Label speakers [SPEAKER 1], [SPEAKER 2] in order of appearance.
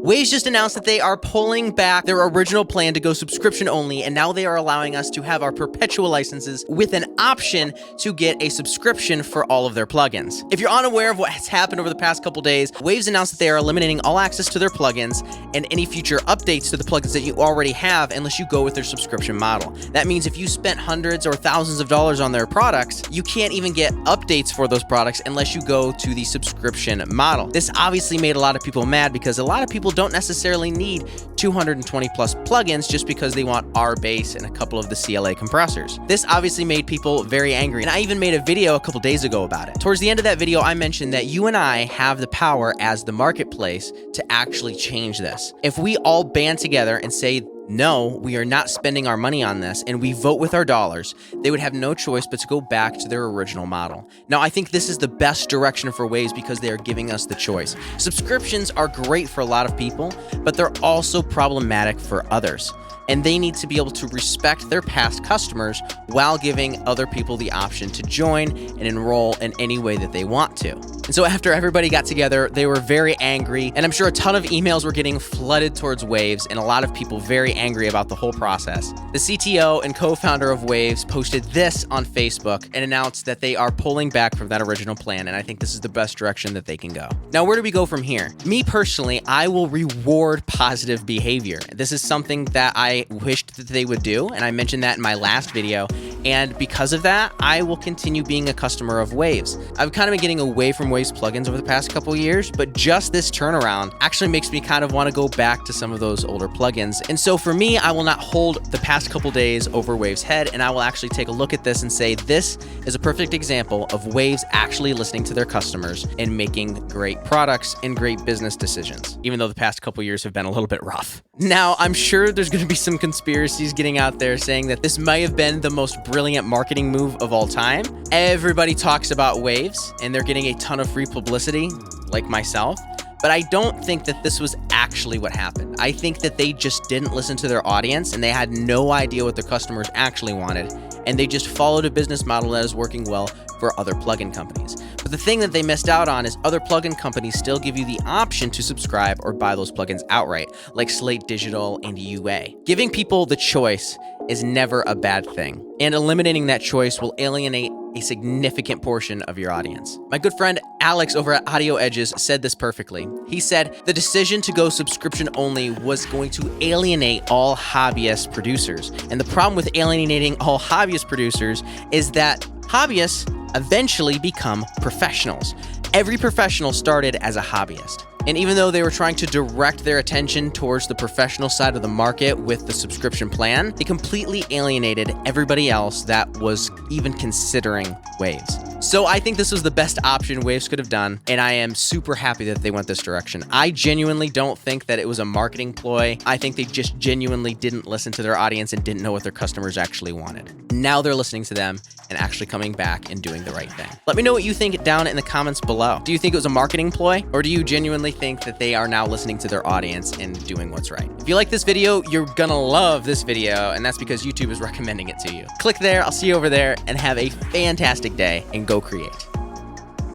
[SPEAKER 1] Waves just announced that they are pulling back their original plan to go subscription only, and now they are allowing us to have our perpetual licenses with an option to get a subscription for all of their plugins. If you're unaware of what has happened over the past couple days, Waves announced that they are eliminating all access to their plugins and any future updates to the plugins that you already have unless you go with their subscription model. That means if you spent hundreds or thousands of dollars on their products, you can't even get updates for those products unless you go to the subscription model. This obviously made a lot of people mad because a lot of people don't necessarily need 220 plus plugins just because they want R bass and a couple of the CLA compressors. This obviously made people very angry, and I even made a video a couple days ago about it. Towards the end of that video, I mentioned that you and I have the power as the marketplace to actually change this. If we all band together and say, no, we are not spending our money on this, and we vote with our dollars, they would have no choice but to go back to their original model. Now, I think this is the best direction for Waves because they are giving us the choice. Subscriptions are great for a lot of people, but they're also problematic for others. And they need to be able to respect their past customers while giving other people the option to join and enroll in any way that they want to. And so after everybody got together, they were very angry, and I'm sure a ton of emails were getting flooded towards Waves, and a lot of people very angry about the whole process. The CTO and co-founder of Waves posted this on Facebook and announced that they are pulling back from that original plan, and I think this is the best direction that they can go. Now, where do we go from here? Me personally, I will reward positive behavior. This is something that I wished that they would do, and I mentioned that in my last video, and because of that, I will continue being a customer of Waves. I've kind of been getting away from Waves plugins over the past couple years, but just this turnaround actually makes me kind of want to go back to some of those older plugins. And so for me, I will not hold the past couple days over Waves' head, and I will actually take a look at this and say, this is a perfect example of Waves actually listening to their customers and making great products and great business decisions, even though the past couple years have been a little bit rough. Now, I'm sure there's going to be some conspiracies getting out there saying that this might have been the most brilliant marketing move of all time. Everybody talks about Waves, and they're getting a ton of free publicity, like myself. But I don't think that this was actually what happened. I think that they just didn't listen to their audience, and they had no idea what their customers actually wanted, and they just followed a business model that is working well for other plugin companies. But the thing that they missed out on is other plugin companies still give you the option to subscribe or buy those plugins outright, like Slate Digital and UA. Giving people the choice is never a bad thing, and eliminating that choice will alienate a significant portion of your audience. My good friend Alex over at Audio Edges said this perfectly. He said, the decision to go subscription only was going to alienate all hobbyist producers. And the problem with alienating all hobbyist producers is that hobbyists eventually become professionals. Every professional started as a hobbyist. And even though they were trying to direct their attention towards the professional side of the market with the subscription plan, they completely alienated everybody else that was even considering Waves. So I think this was the best option Waves could have done, and I am super happy that they went this direction. I genuinely don't think that it was a marketing ploy. I think they just genuinely didn't listen to their audience and didn't know what their customers actually wanted. Now they're listening to them and actually coming back and doing the right thing. Let me know what you think down in the comments below. Do you think it was a marketing ploy, or do you genuinely think that they are now listening to their audience and doing what's right? If you like this video, you're gonna love this video, and that's because YouTube is recommending it to you. Click there, I'll see you over there, and have a fantastic day, and go create.